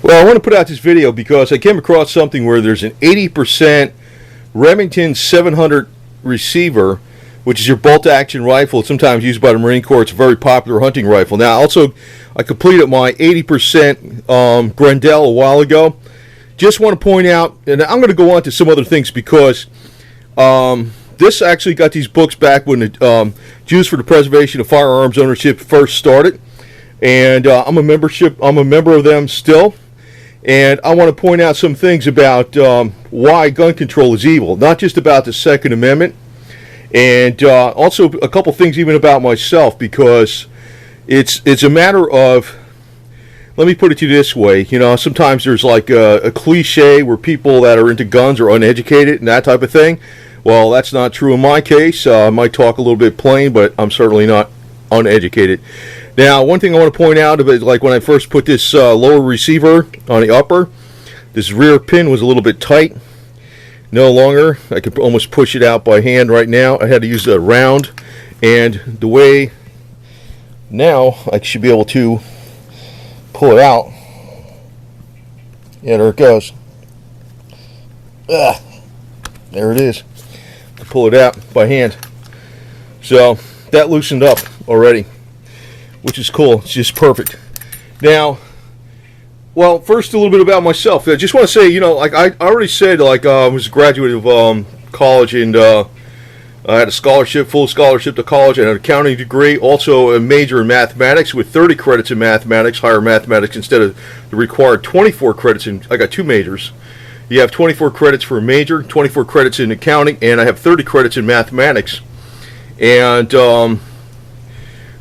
Well, I want to put out this video because I came across something where there's an 80% Remington 700 receiver, which is your bolt-action rifle. It's sometimes used by the Marine Corps. It's a very popular hunting rifle. Now, also, I completed my 80% Grendel a while ago. Just want to point out, and I'm going to go on to some other things because this actually got these books back when the Jews for the Preservation of Firearms Ownership first started, and I'm a member of them still. And I want to point out some things about why gun control is evil, not just about the Second Amendment, and also a couple things even about myself, because it's a matter of, let me put it to you this way, sometimes there's like a cliche where people that are into guns are uneducated and that type of thing. Well, that's not true in my case. I might talk a little bit plain, but I'm certainly not uneducated. Now, one thing I want to point out about, like when I first put this lower receiver on the upper, this rear pin was a little bit tight. No longer. I could almost push it out by hand right now. I had to use a round, and the way now I should be able to pull it out. Yeah, there it goes. There it is. I can pull it out by hand. So that loosened up already, which is cool. It's just perfect. Now, well, first a little bit about myself. I just want to say, like I already said, like I was a graduate of college, and I had a scholarship, full scholarship to college, and an accounting degree, also a major in mathematics with 30 credits in mathematics, higher mathematics, instead of the required 24 credits. I got two majors. You have 24 credits for a major, 24 credits in accounting, and I have 30 credits in mathematics. And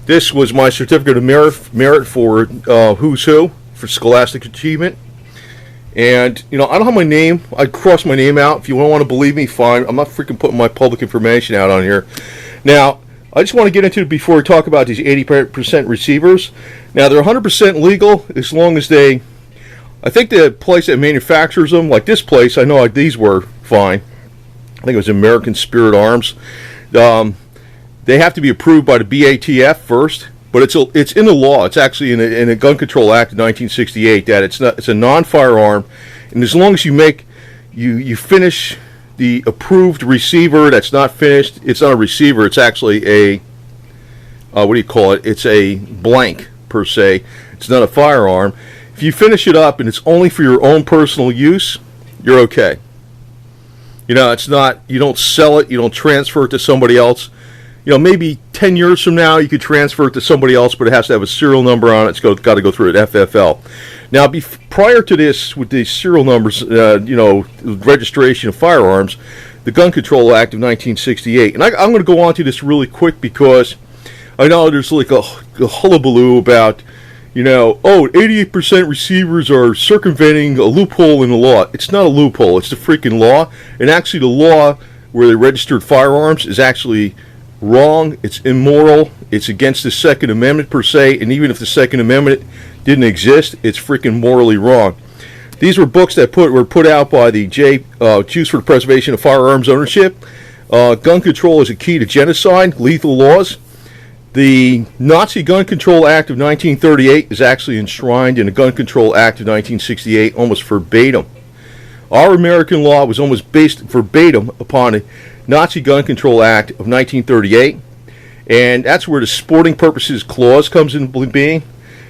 this was my certificate of merit for Who's Who, for scholastic achievement. And, I don't have my name. I crossed my name out. If you don't want to believe me, fine. I'm not freaking putting my public information out on here. Now, I just want to get into it before we talk about these 80% receivers. Now, they're 100% legal as long as they, I think the place that manufactures them, like this place, I know like these were fine. I think it was American Spirit Arms. They have to be approved by the BATF first, but it's in the law. It's actually in the Gun Control Act of 1968 that it's a non-firearm, and as long as you finish the approved receiver that's not finished, it's not a receiver. It's actually a what do you call it? It's a blank per se. It's not a firearm. If you finish it up and it's only for your own personal use, you're okay. It's not. You don't sell it. You don't transfer it to somebody else. Maybe 10 years from now you could transfer it to somebody else, but it has to have a serial number on it. It's got to go through an FFL. Now, prior to this, with the serial numbers, registration of firearms, the Gun Control Act of 1968, and I'm going to go on to this really quick because I know there's like a hullabaloo about, 88% receivers are circumventing a loophole in the law. It's not a loophole. It's the freaking law. And actually the law where they registered firearms is actually wrong. It's immoral. It's against the Second Amendment per se, and even if the Second Amendment didn't exist, it's freaking morally wrong. These were books that were put out by the Jews for the Preservation of Firearms Ownership. Gun control is a key to genocide, lethal laws. The Nazi Gun Control Act of 1938 is actually enshrined in the Gun Control Act of 1968 almost verbatim. Our American law was almost based verbatim upon the Nazi Gun Control Act of 1938, and that's where the sporting purposes clause comes into being.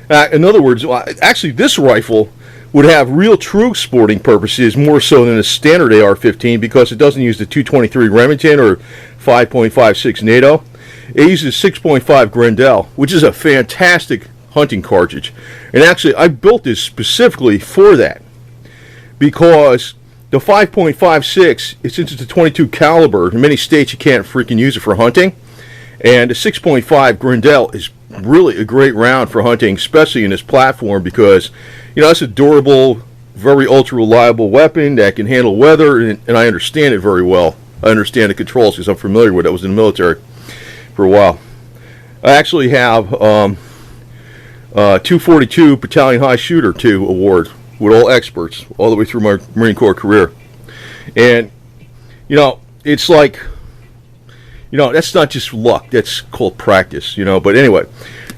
In other words, actually this rifle would have real true sporting purposes more so than a standard AR-15 because it doesn't use the 223 Remington or 5.56 NATO. It uses 6.5 Grendel, which is a fantastic hunting cartridge. And actually, I built this specifically for that because the 5.56, since it's a 22 caliber, in many states you can't freaking use it for hunting. And the 6.5 Grendel is really a great round for hunting, especially in this platform because, it's a durable, very ultra reliable weapon that can handle weather, and I understand it very well. I understand the controls because I'm familiar with it. I was in the military for a while. I actually have 242 Battalion High Shooter 2 award with all experts all the way through my Marine Corps career. And, it's like, that's not just luck. That's called practice, But anyway,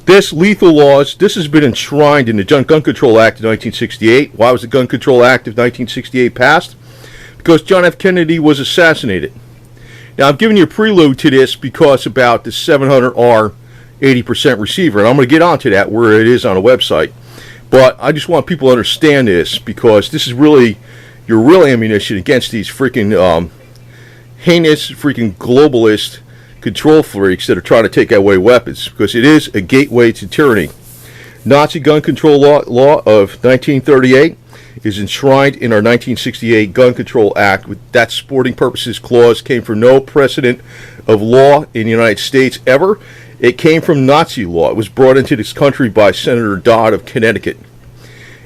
This lethal laws, this has been enshrined in the Gun Control Act of 1968. Why was the Gun Control Act of 1968 passed? Because John F. Kennedy was assassinated. Now, I'm giving you a prelude to this because about the 700R 80% receiver, and I'm going to get onto that where it is on a website. But I just want people to understand this, because this is really your real ammunition against these freaking heinous, freaking globalist control freaks that are trying to take away weapons, because it is a gateway to tyranny. Nazi gun control law of 1938 is enshrined in our 1968 Gun Control Act. With that sporting purposes clause came from no precedent of law in the United States ever. It came from Nazi law. It was brought into this country by Senator Dodd of Connecticut.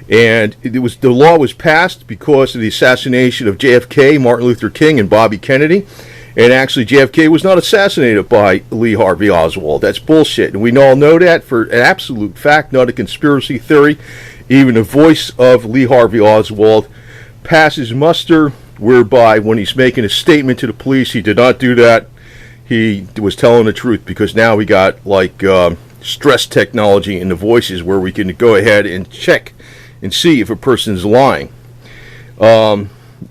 And the law was passed because of the assassination of JFK, Martin Luther King, and Bobby Kennedy. And actually, JFK was not assassinated by Lee Harvey Oswald. That's bullshit. And we all know that for an absolute fact, not a conspiracy theory. Even the voice of Lee Harvey Oswald passes muster, whereby when he's making a statement to the police, he did not do that. He was telling the truth, because now we got like stress technology in the voices where we can go ahead and check and see if a person is lying.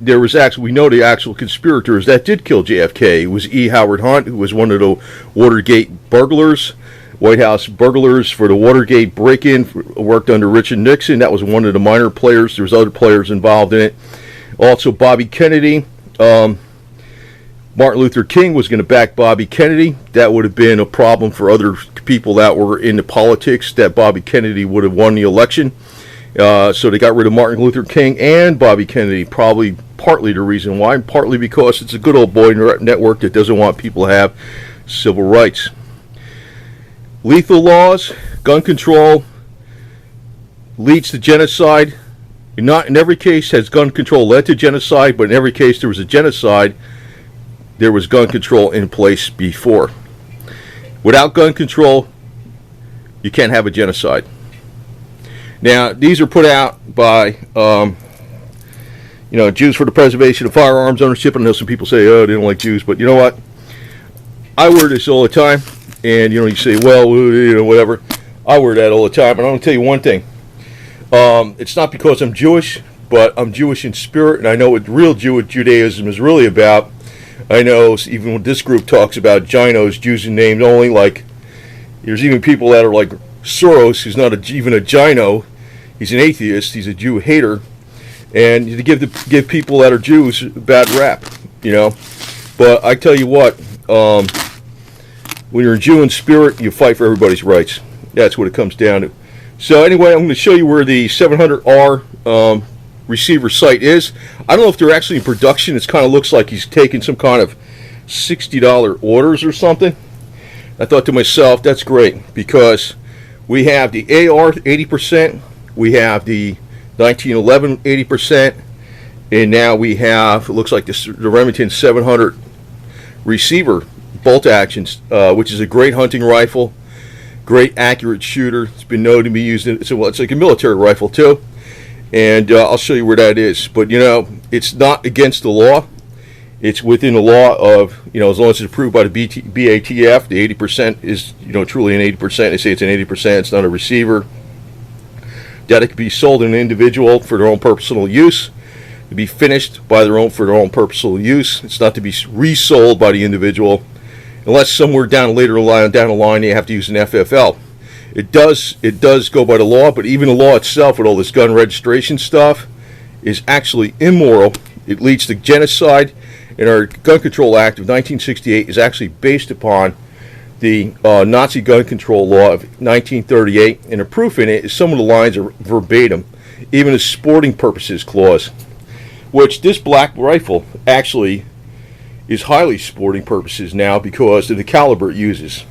There was actually, we know the actual conspirators that did kill JFK. It was E. Howard Hunt, who was one of the Watergate burglars, White House burglars for the Watergate break-in, worked under Richard Nixon. That was one of the minor players. There was other players involved in it. Also, Bobby Kennedy. Martin Luther King was going to back Bobby Kennedy. That would have been a problem for other people that were into politics, that Bobby Kennedy would have won the election. So they got rid of Martin Luther King and Bobby Kennedy, probably partly the reason why, partly because it's a good old boy network that doesn't want people to have civil rights. Lethal laws, gun control leads to genocide. Not in every case has gun control led to genocide, but in every case there was a genocide, there was gun control in place before. Without gun control, you can't have a genocide. Now, these are put out by, Jews for the Preservation of Firearms Ownership. I know some people say, oh, they don't like Jews, but you know what? I wear this all the time, and, you say, well, whatever. I wear that all the time, and I'm going to tell you one thing. It's not because I'm Jewish, but I'm Jewish in spirit, and I know what real Judaism is really about. I know even when this group talks about ginos, Jews in name only, like, there's even people that are like Soros, who's not even a gino. He's an atheist. He's a Jew hater, and to give people that are Jews a bad rap, But I tell you what, when you're a Jew in spirit, you fight for everybody's rights. That's what it comes down to. So anyway, I'm going to show you where the 700R receiver sight is. I don't know if they're actually in production. It kind of looks like he's taking some kind of $60 orders or something. I thought to myself, that's great, because we have the AR 80%. We have the 1911 80%, and now we have, it looks like the Remington 700 receiver bolt actions, which is a great hunting rifle, great accurate shooter. It's been known to be used it's like a military rifle too, and I'll show you where that is. But it's not against the law. It's within the law of, as long as it's approved by the BATF. The 80% is, truly an 80%. They say it's an 80%. It's not a receiver. That it can be sold to an individual for their own personal use, to be finished by for their own personal use. It's not to be resold by the individual, unless somewhere down the line they have to use an FFL. It does go by the law, but even the law itself, with all this gun registration stuff, is actually immoral. It leads to genocide, and our Gun Control Act of 1968 is actually based upon the Nazi gun control law of 1938, and the proof in it is some of the lines are verbatim, even the sporting purposes clause, which this black rifle actually is highly sporting purposes now because of the caliber it uses.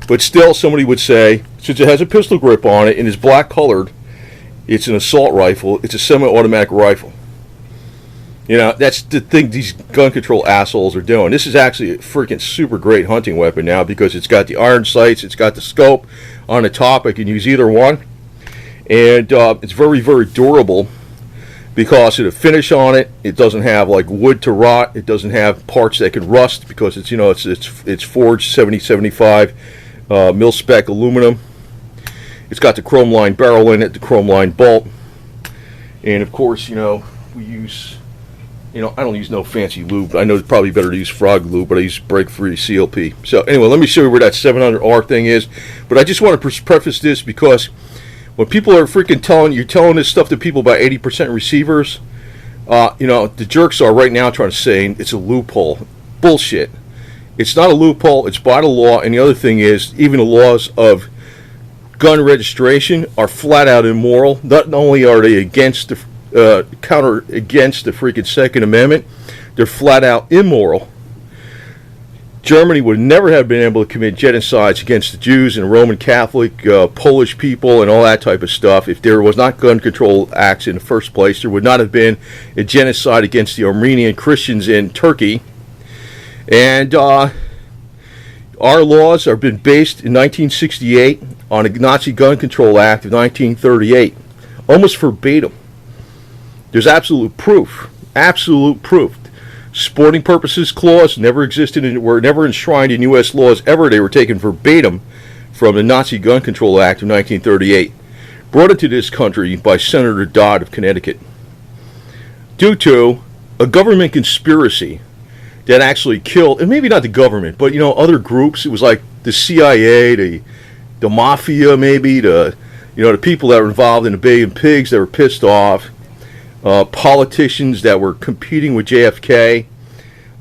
But still, somebody would say, since it has a pistol grip on it and is black colored, it's an assault rifle, it's a semi-automatic rifle. That's the thing these gun control assholes are doing. This is actually a freaking super great hunting weapon now, because it's got the iron sights, it's got the scope on the top. I can use either one. And it's very, very durable because of the finish on it. It doesn't have like wood to rot. It doesn't have parts that could rust because it's, it's forged 70-75 mil-spec aluminum. It's got the chrome lined barrel in it, the chrome lined bolt, and of course, we use, I don't use no fancy lube. I know it's probably better to use frog lube, but I use break free CLP. So anyway, let me show you where that 700R thing is. But I just want to preface this because when people are freaking telling this stuff to people about 80% receivers, the jerks are right now trying to say it's a loophole. Bullshit. It's not a loophole. It's by the law. And the other thing is, even the laws of gun registration are flat out immoral. Not only are they against the against the freaking Second Amendment, they're flat out immoral. Germany would never have been able to commit genocides against the Jews and Roman Catholic, Polish people, and all that type of stuff if there was not gun control acts in the first place. There would not have been a genocide against the Armenian Christians in Turkey. And our laws have been based in 1968 on a Nazi Gun Control Act of 1938, almost verbatim. There's absolute proof. Absolute proof. Sporting purposes clause never existed and were never enshrined in U.S. laws ever. They were taken verbatim from the Nazi Gun Control Act of 1938, brought into this country by Senator Dodd of Connecticut, due to a government conspiracy that actually killed, and maybe not the government, but other groups. It was like the CIA, the mafia, maybe the people that were involved in the Bay and Pigs that were pissed off. Politicians that were competing with JFK.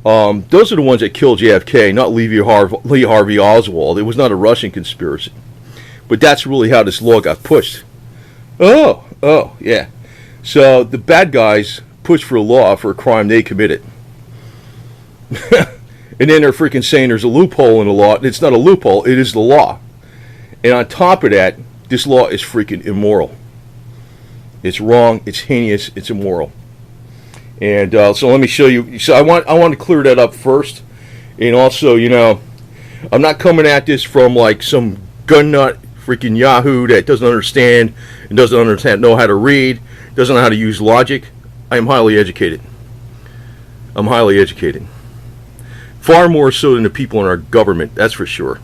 Those are the ones that killed JFK, not Lee Harvey Oswald. It was not a Russian conspiracy. But that's really how this law got pushed. Oh, yeah. So the bad guys pushed for a law for a crime they committed. And then they're freaking saying there's a loophole in the law. It's not a loophole, it is the law. And on top of that, this law is freaking immoral. It's wrong, it's heinous, it's immoral. And so let me show you. So I want to clear that up first. And also, I'm not coming at this from like some gun nut freaking Yahoo that doesn't understand and doesn't know how to read, doesn't know how to use logic. I am highly educated. I'm highly educated. Far more so than the people in our government, that's for sure.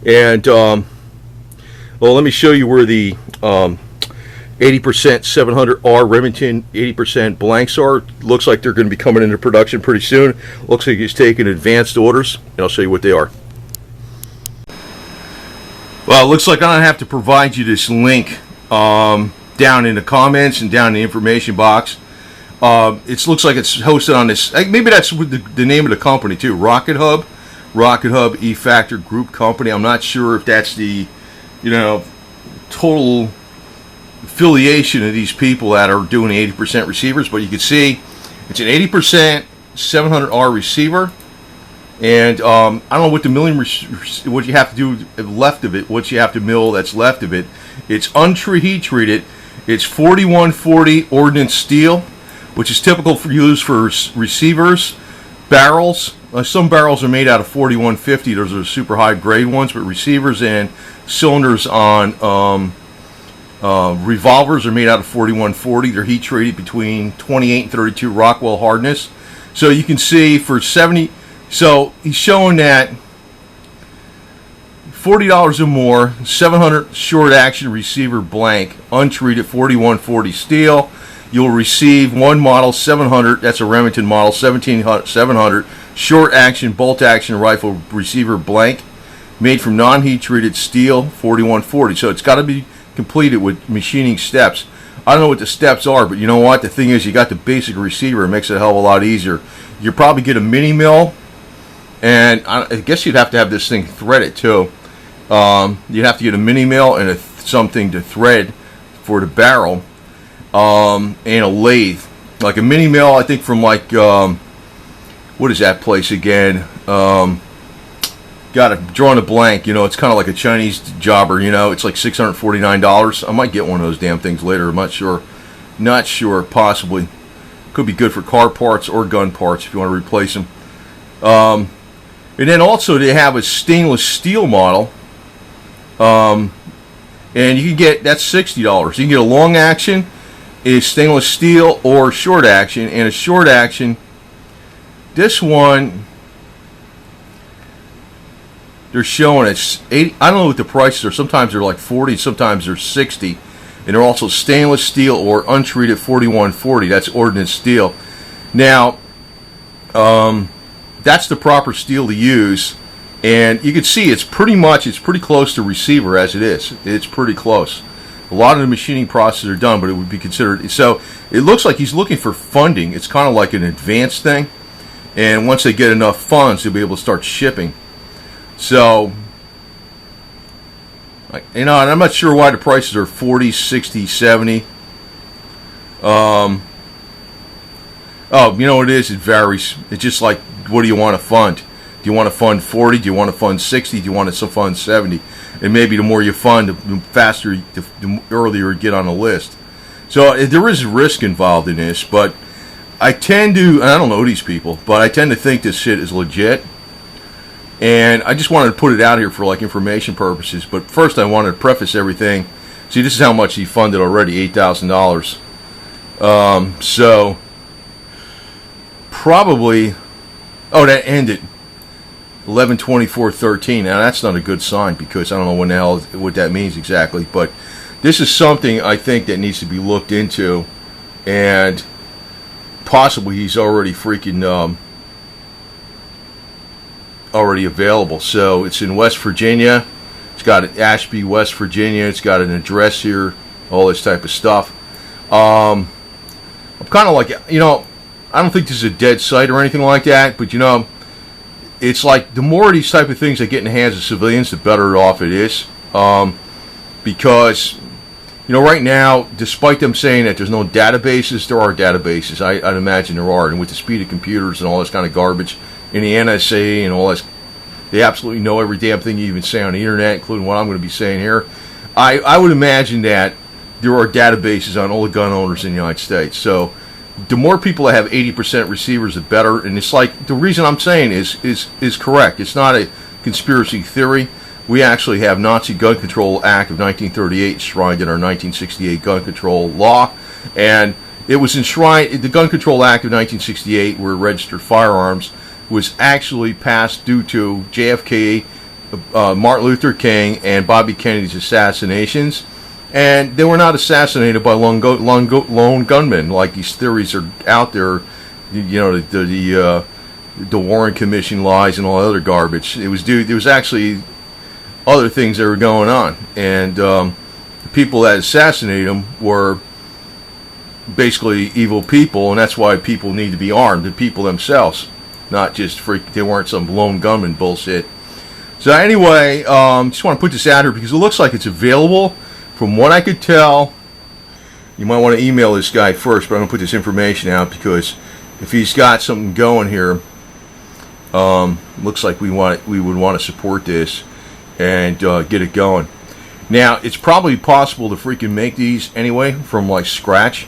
And, let me show you where the 80% 700R Remington 80% blanks are. Looks like they're going to be coming into production pretty soon. Looks like he's taking advanced orders, and I'll show you what they are. Well, it looks like I don't have to provide you this link down in the comments and down in the information box. It looks like it's hosted on this. Maybe that's the name of the company too. Rocket Hub E-Factor Group Company. I'm not sure if that's the, total affiliation of these people that are doing 80% receivers. But you can see it's an 80% 700R receiver, and I don't know what the milling, what you have to do left of it, what you have to mill that's left of it. It's heat treated. It's 4140 ordnance steel, which is typical for use for receivers. Barrels, some barrels are made out of 4150. Those are super high grade ones, but receivers and cylinders on revolvers are made out of 4140. They're heat treated between 28 and 32 Rockwell hardness. So you can see for 70, so he's showing that $40 or more, 700 short action receiver blank, untreated 4140 steel. You'll receive one model 700, that's a Remington model, 700 short action bolt action rifle receiver blank, made from non-heat treated steel 4140. So it's got to be completed with machining steps. I don't know what the steps are, but you know what? The thing is, you got the basic receiver. It makes it a hell of a lot easier. You probably get a mini mill, and I guess you'd have to have this thing threaded too. You'd have to get a mini mill and something to thread for the barrel. And a lathe, like a mini mill. I think from like what is that place again? Got it, drawing a blank. It's kind of like a Chinese jobber. It's like $649. I might get one of those damn things later. I'm not sure. Not sure. Possibly. Could be good for car parts or gun parts if you want to replace them. And then also they have a stainless steel model. And you can get, that's $60. You can get a long action, is stainless steel, or short action. And a short action, this one they're showing it's 80. I don't know what the prices are. Sometimes they're like 40, sometimes they're 60, and they're also stainless steel or untreated 4140. That's ordnance steel. Now, that's the proper steel to use, and you can see it's pretty close to receiver as it is. It's pretty close. A lot of the machining processes are done, but it would be considered. So it looks like he's looking for funding. It's kind of like an advanced thing, and once they get enough funds, they'll be able to start shipping. So, and I'm not sure why the prices are 40, 60, 70. Oh, you know what it is? It varies. It's just like, what do you want to fund? Do you want to fund 40? Do you want to fund 60? Do you want to fund 70? And maybe the more you fund, the faster, the earlier you get on the list. So there is risk involved in this, but I tend to, and I don't know these people, but I tend to think this shit is legit. And I just wanted to put it out here for like information purposes. But first I wanted to preface everything. See, this is how much he funded already, $8,000. So probably, oh, that ended 11/24/13. Now that's not a good sign, because I don't know when the hell what that means exactly, but this is something I think that needs to be looked into, and possibly he's already freaking already available. So it's in West Virginia. It's got an Ashby, West Virginia. It's got an address here, all this type of stuff. I'm kind of like, I don't think this is a dead site or anything like that, but it's like the more of these type of things that get in the hands of civilians, the better off it is. Because, right now, despite them saying that there's no databases, there are databases. I'd imagine there are. And with the speed of computers and all this kind of garbage in the NSA and all this, they absolutely know every damn thing you even say on the internet, including what I'm going to be saying here. I would imagine that there are databases on all the gun owners in the United States. So the more people that have 80% receivers, the better. And it's like, the reason I'm saying is correct. It's not a conspiracy theory. We actually have Nazi Gun Control Act of 1938 enshrined in our 1968 gun control law. And it was enshrined, the Gun Control Act of 1968, where registered firearms, was actually passed due to JFK, Martin Luther King, and Bobby Kennedy's assassinations. And they were not assassinated by lone gunmen, like these theories are out there, the Warren Commission lies and all that other garbage. There was actually other things that were going on, and the people that assassinated them were basically evil people, and that's why people need to be armed, the people themselves, not just they weren't some lone gunman bullshit. So anyway, just want to put this out here because it looks like it's available. From what I could tell, you might want to email this guy first, but I'm going to put this information out because if he's got something going here, looks like we would want to support this and get it going. Now, it's probably possible to freaking make these anyway from like scratch,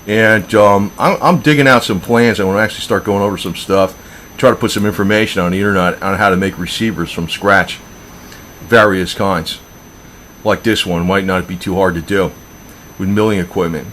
and I'm digging out some plans. I want to actually start going over some stuff, try to put some information on the internet on how to make receivers from scratch, various kinds. Like this one might not be too hard to do with milling equipment.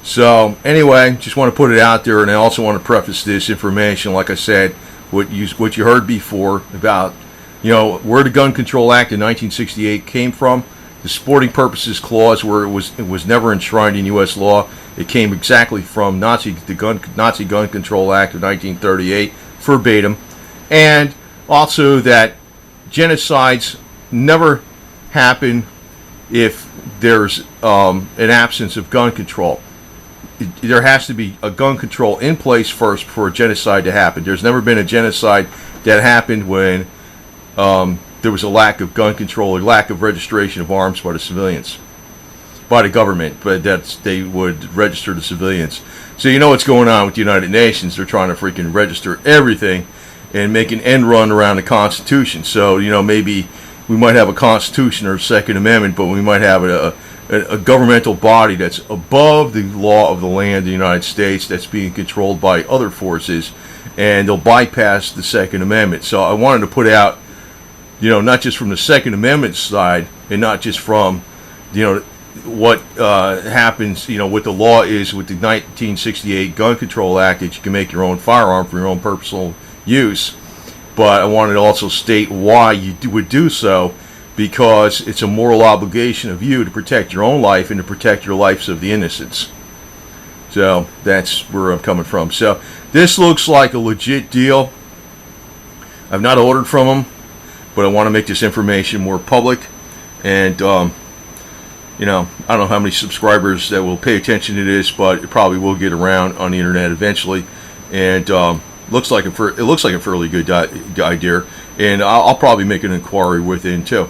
So anyway, just want to put it out there, and I also want to preface this information, like I said, what you heard before about where the Gun Control Act of 1968 came from. The sporting purposes clause, where it was never enshrined in U.S. law. It came exactly from Nazi Gun Control Act of 1938, verbatim, and also that genocides never happen if there's an absence of gun control. There has to be a gun control in place first for a genocide to happen. There's never been a genocide that happened when there was a lack of gun control or lack of registration of arms by the civilians, by the government, but they would register the civilians. So what's going on with the United Nations. They're trying to freaking register everything and make an end run around the Constitution. So maybe we might have a Constitution or a Second Amendment, but we might have a governmental body that's above the law of the land of the United States that's being controlled by other forces, and they'll bypass the Second Amendment. So I wanted to put out, not just from the Second Amendment side, and not just from, what happens, what the law is with the 1968 Gun Control Act, that you can make your own firearm for your own personal use, but I wanted to also state why you would do so, because it's a moral obligation of you to protect your own life and to protect your lives of the innocents. So that's where I'm coming from. So this looks like a legit deal. I've not ordered from them, but I want to make this information more public. And, you know, I don't know how many subscribers that will pay attention to this, but it probably will get around on the internet eventually. And it looks like a fairly good idea. And I'll probably make an inquiry within too.